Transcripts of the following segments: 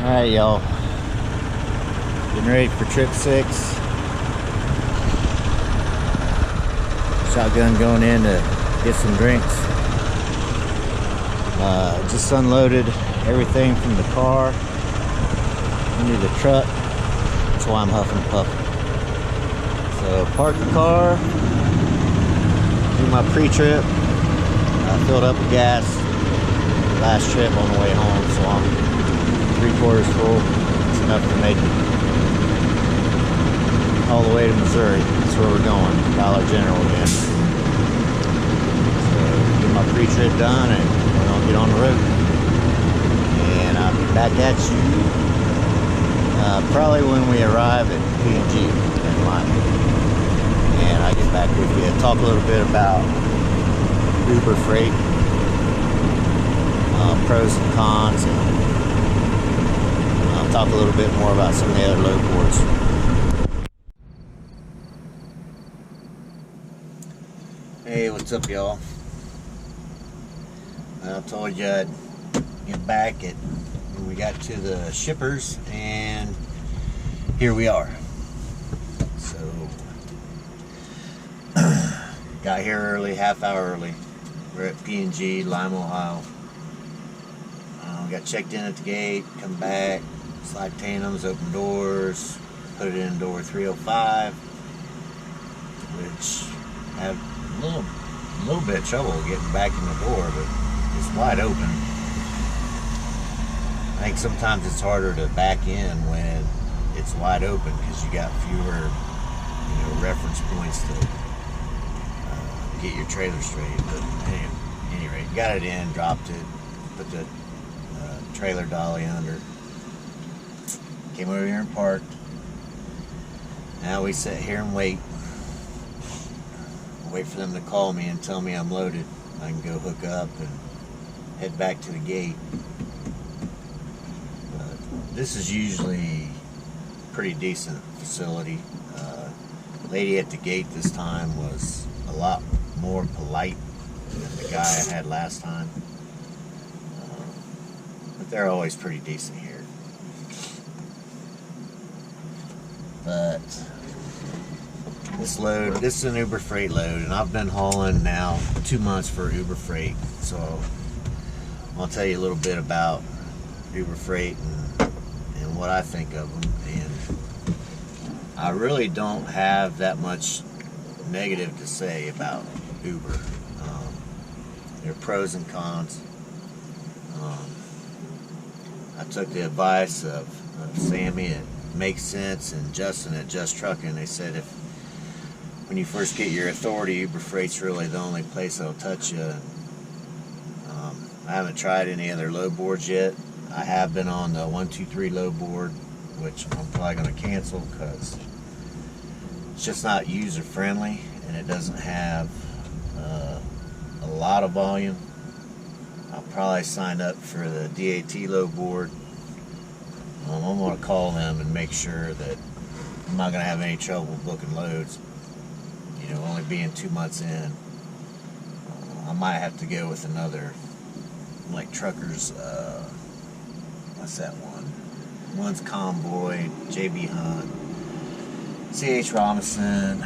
Alright, y'all. Getting ready for trip 6. Shotgun going in to get some drinks. Just unloaded everything from the car into the truck. That's why I'm huffing and puffing. So, park the car, do my pre-trip. I filled up with gas last trip on the way home, so I'm 3/4 full. It's enough to make it all the way to Missouri. That's where we're going, Dollar General again. So get my pre-trip done and we're gonna get on the road. And I'll be back at you probably when we arrive at P&G in Lima. And I get back with you and talk a little bit about Uber Freight, pros and cons, and talk a little bit more about some of the other load boards. Hey, what's up, y'all? I told you I'd get back when we got to the shippers, and here we are. So, got here early, half hour early. We're at P&G, Lima, Ohio. Got checked in at the gate, come back, slide tandems, open doors, put it in door 305, which had a little bit of trouble getting back in the door, but it's wide open. I think sometimes it's harder to back in when it's wide open because you got fewer, reference points to get your trailer straight. But anyway, got it in, dropped it, put the trailer dolly under. Came over here and parked. Now we sit here and wait for them to call me and tell me I'm loaded. I can go hook up and head back to the gate. This is usually a pretty decent facility. Lady at the gate this time was a lot more polite than the guy I had last time. But they're always pretty decent here. But this is an Uber Freight load, and I've been hauling now 2 months for Uber Freight. So I'll tell you a little bit about Uber Freight and what I think of them. And I really don't have that much negative to say about Uber. There are pros and cons. I took the advice of Sammy at Makes Sense and Justin at Just Trucking. They said when you first get your authority, Uber Freight's really the only place that'll touch you. I haven't tried any other load boards yet. I have been on the 123 load board, which I'm probably going to cancel because it's just not user friendly and it doesn't have a lot of volume. I'll probably sign up for the DAT load board. I'm going to call them and make sure that I'm not going to have any trouble booking loads. Only being 2 months in, I might have to go with another, like Truckers, what's that one? One's Convoy, JB Hunt, CH Robinson,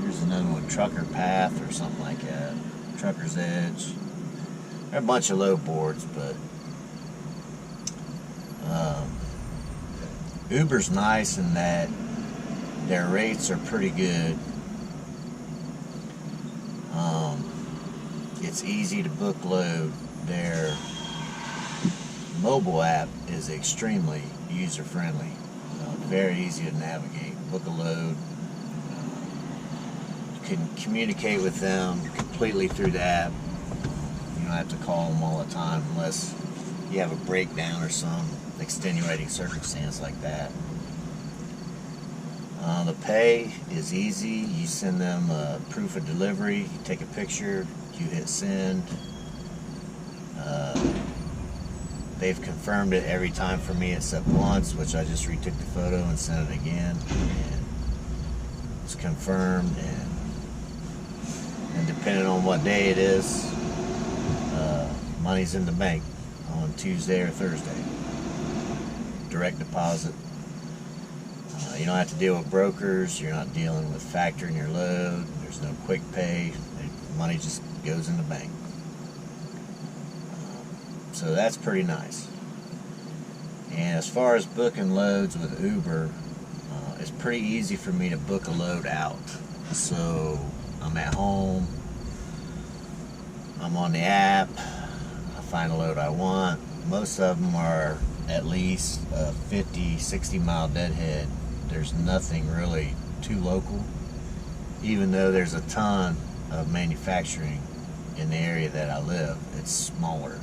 here's another one, Trucker Path or something like that, Trucker's Edge. There are a bunch of load boards, but Uber's nice in that their rates are pretty good. It's easy to book load. Their mobile app is extremely user friendly. Very easy to navigate. Book a load. You can communicate with them completely through the app. You don't have to call them all the time unless you have a breakdown or some extenuating circumstance like that. The pay is easy. You send them a proof of delivery. You take a picture. You hit send. They've confirmed it every time for me except once, which I just retook the photo and sent it again. And it's confirmed. And depending on what day it is, money's in the bank. on Tuesday or Thursday. Direct deposit. You don't have to deal with brokers. You're not dealing with factoring your load. There's no quick pay. The money just goes in the bank. So that's pretty nice. And as far as booking loads with Uber, it's pretty easy for me to book a load out. So I'm at home, I'm on the app, I find a load I want. Most of them are at least a 50, 60 mile deadhead. There's nothing really too local, even though there's a ton of manufacturing in the area that I live. It's smaller.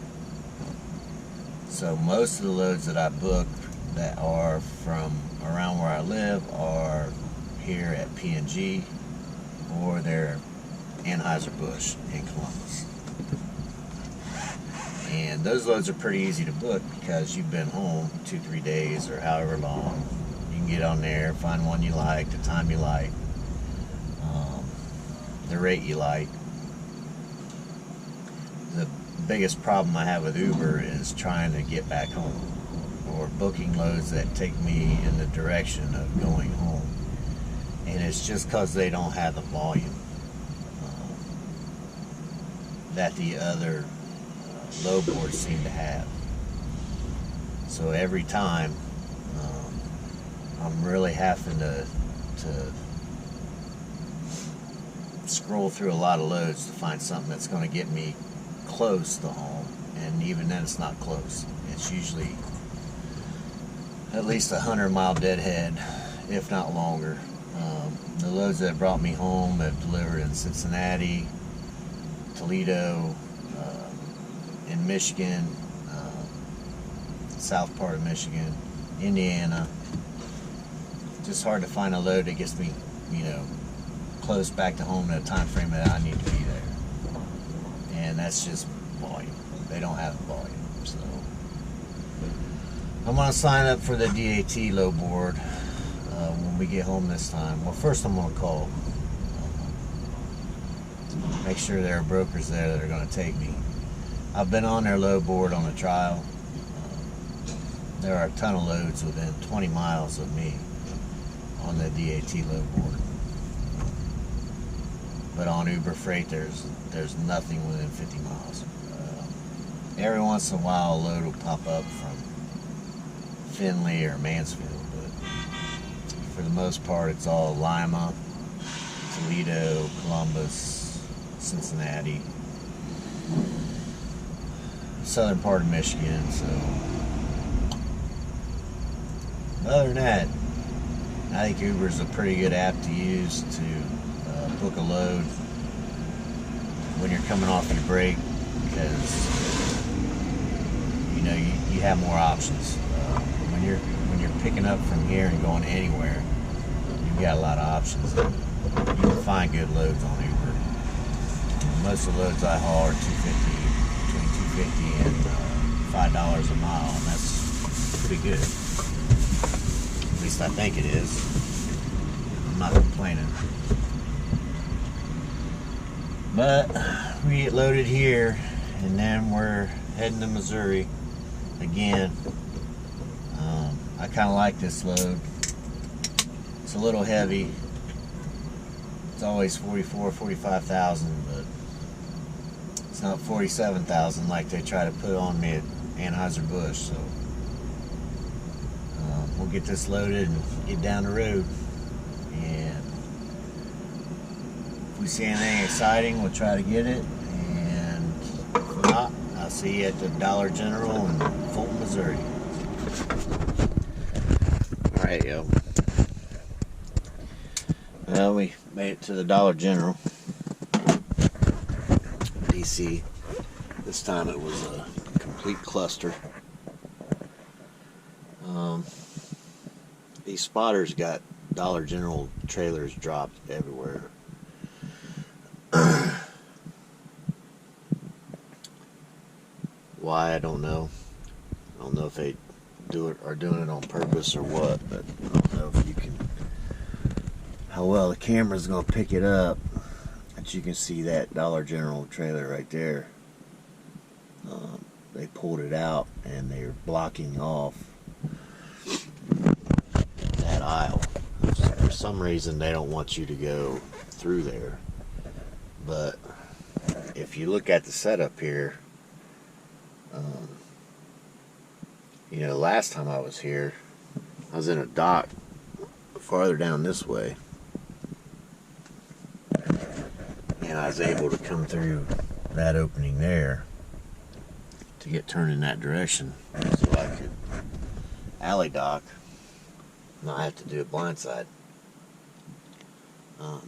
So most of the loads that I book that are from around where I live are here at P&G, or they're Anheuser-Busch in Columbus. And those loads are pretty easy to book because you've been home 2-3 days or however long. You can get on there, find one you like, the time you like, the rate you like. The biggest problem I have with Uber is trying to get back home, or booking loads that take me in the direction of going home. And it's just because they don't have the volume that the other load boards seem to have. So every time I'm really having to scroll through a lot of loads to find something that's going to get me close to home, and even then it's not close. It's usually at least 100-mile deadhead, if not longer. The loads that brought me home have delivered in Cincinnati, Toledo, in Michigan, south part of Michigan, Indiana. Just hard to find a load that gets me, close back to home in a time frame that I need to be there. And that's just volume. They don't have the volume. So I'm going to sign up for the DAT load board when we get home this time. Well, first I'm going to call. Make sure there are brokers there that are going to take me. I've been on their load board on a trial. There are a ton of loads within 20 miles of me on the DAT load board. But on Uber Freight, there's nothing within 50 miles. Every once in a while, a load will pop up from Findlay or Mansfield, but for the most part, it's all Lima, Toledo, Columbus, Cincinnati, southern part of Michigan. So other than that, I think Uber is a pretty good app to use to book a load when you're coming off your break, because you have more options. When you're picking up from here and going anywhere, you've got a lot of options. You can find good loads on Uber. Most of the loads I haul are between $2.50 and $5 a mile, and that's pretty good. At least I think it is. I'm not complaining. But we get loaded here, and then we're heading to Missouri again. I kind of like this load. It's a little heavy. It's always 45,000, but it's not 47,000 like they try to put on me at Anheuser-Busch. So we'll get this loaded and get down the road. And if we see anything exciting, we'll try to get it. And if not, I'll see you at the Dollar General in Fulton, Missouri. Alright, yo. Well, we made it to the Dollar General, DC. This time it was a complete cluster. These spotters got Dollar General trailers dropped everywhere. Why, I don't know. I don't know if they are doing it on purpose or what, but I don't know if you can, how well the camera's going to pick it up, but you can see that Dollar General trailer right there. They they pulled it out and they're blocking off that aisle. For some reason they don't want you to go through there. But if you look at the setup here, you know, last time I was here, I was in a dock farther down this way, and I was able to come through that opening there to get turned in that direction so I could alley dock, not have to do a blindside.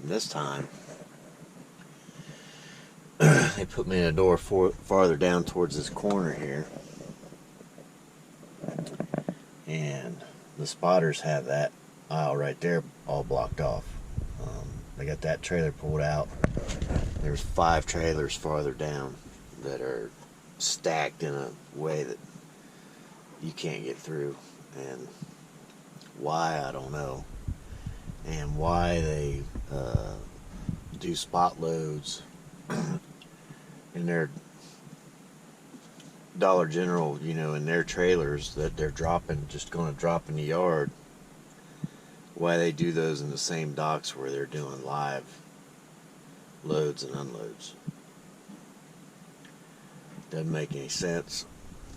This time they put me in a door farther down towards this corner here, and the spotters have that aisle right there all blocked off. They got that trailer pulled out. There's 5 trailers farther down that are stacked in a way that you can't get through, and why, I don't know, and why they do spot loads in their Dollar General, you know, in their trailers that they're just going to drop in the yard. Why they do those in the same docks where they're doing live loads and unloads. Doesn't make any sense.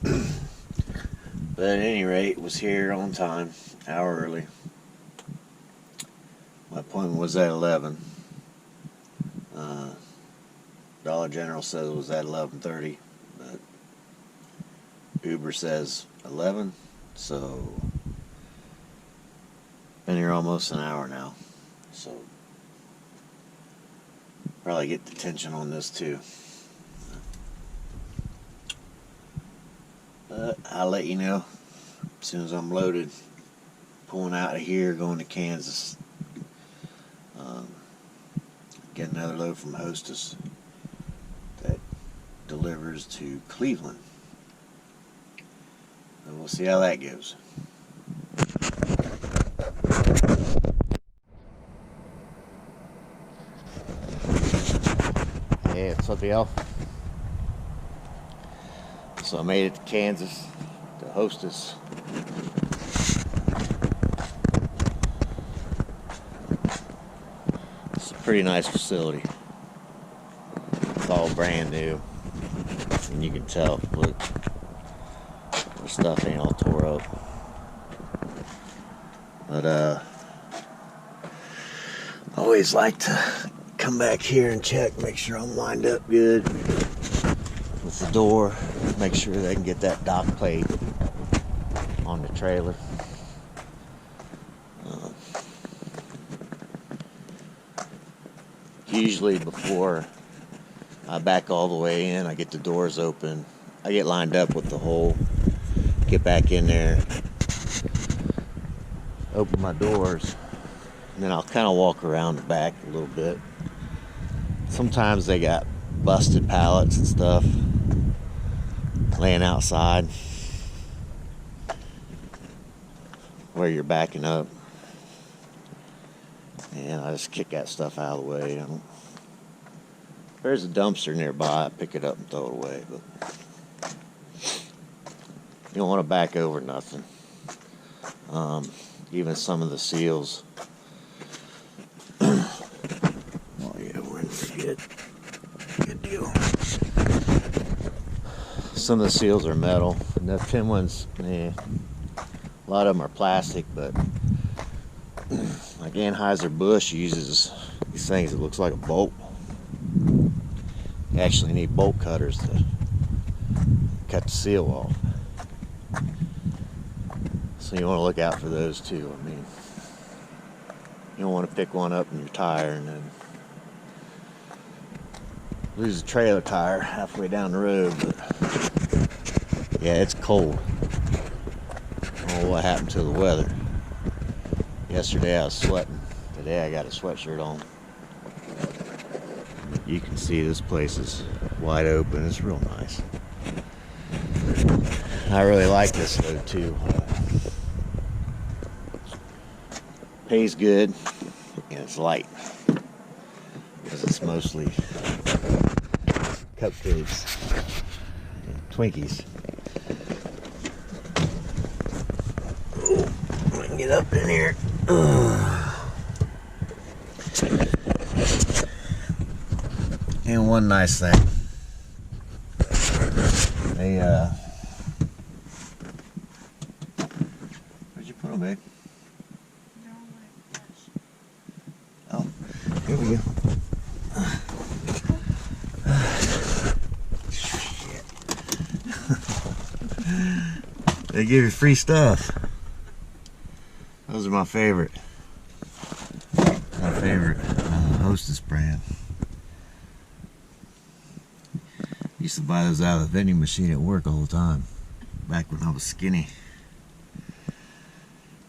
But at any rate, was here on time, hour early. My appointment was at 11. Dollar General says it was at 11:30, but Uber says 11, so been here almost an hour now, so probably get detention on this too. But I'll let you know as soon as I'm loaded, pulling out of here, going to Kansas. Get another load from Hostess that delivers to Cleveland, and we'll see how that goes. Hey, what's up, y'all? So I made it to Kansas to Hostess. It's a pretty nice facility. It's all brand new, and you can tell, look, the stuff ain't all tore up. But I always like to come back here and check, make sure I'm lined up good with the door, make sure they can get that dock plate on the trailer. Usually before I back all the way in, I get the doors open, I get lined up with the hole, get back in there, open my doors, and then I'll kind of walk around the back a little bit. Sometimes they got busted pallets and stuff laying outside where you're backing up, and I just kick that stuff out of the way. If there's a dumpster nearby, I pick it up and throw it away, but you don't want to back over nothing. Even some of the seals. Oh yeah, we're in for good deal. Some of the seals are metal, and the pin ones, a lot of them are plastic, but like Anheuser-Busch uses these things that looks like a bolt. You actually need bolt cutters to cut the seal off. So you want to look out for those too. I mean, you don't want to pick one up in your tire and then lose a trailer tire halfway down the road. But yeah, it's cold. I don't know what happened to the weather. Yesterday I was sweating. Today I got a sweatshirt on. You can see this place is wide open. It's real nice. I really like this though too. Pays good, and it's light because it's mostly cupcakes and Twinkies. Get up in here. And one nice thing, they where'd you put them, babe? Oh, here we go. Shit. They give you free stuff. Those are my favorite. My favorite Hostess brand. Used to buy those out of the vending machine at work all the time, back when I was skinny.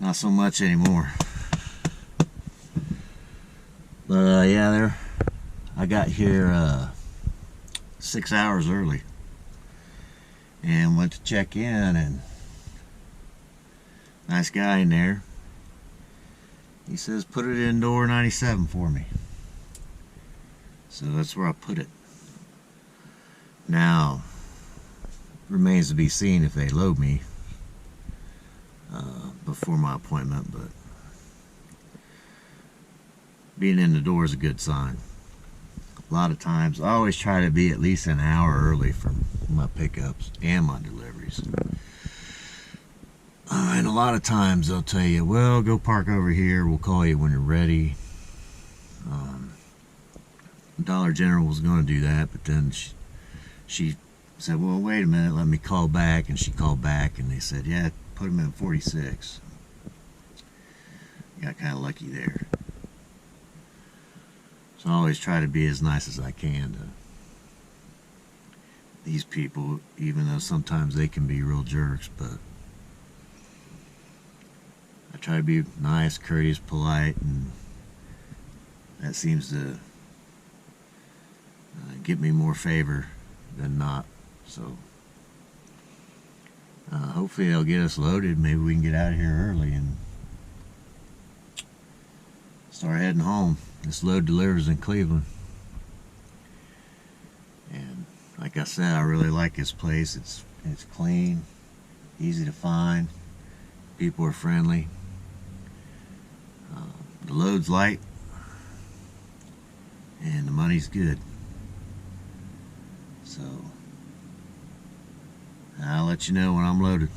Not so much anymore. But yeah, I got here 6 hours early and went to check in, and nice guy in there. He says, put it in door 97 for me. So that's where I put it. Now, remains to be seen if they load me before my appointment, but being in the door is a good sign. A lot of times, I always try to be at least an hour early for my pickups and my deliveries. And a lot of times they'll tell you, well, go park over here, we'll call you when you're ready. Dollar General was going to do that, but then she said, well, wait a minute, let me call back. And she called back, and they said, yeah, put them in 46. Got kind of lucky there. So I always try to be as nice as I can to these people, even though sometimes they can be real jerks, but I try to be nice, courteous, polite, and that seems to get me more favor than not. So hopefully they'll get us loaded. Maybe we can get out of here early and start heading home. This load delivers in Cleveland, and like I said, I really like this place. It's clean, easy to find, people are friendly, the load's light, and the money's good. So I'll let you know when I'm loaded.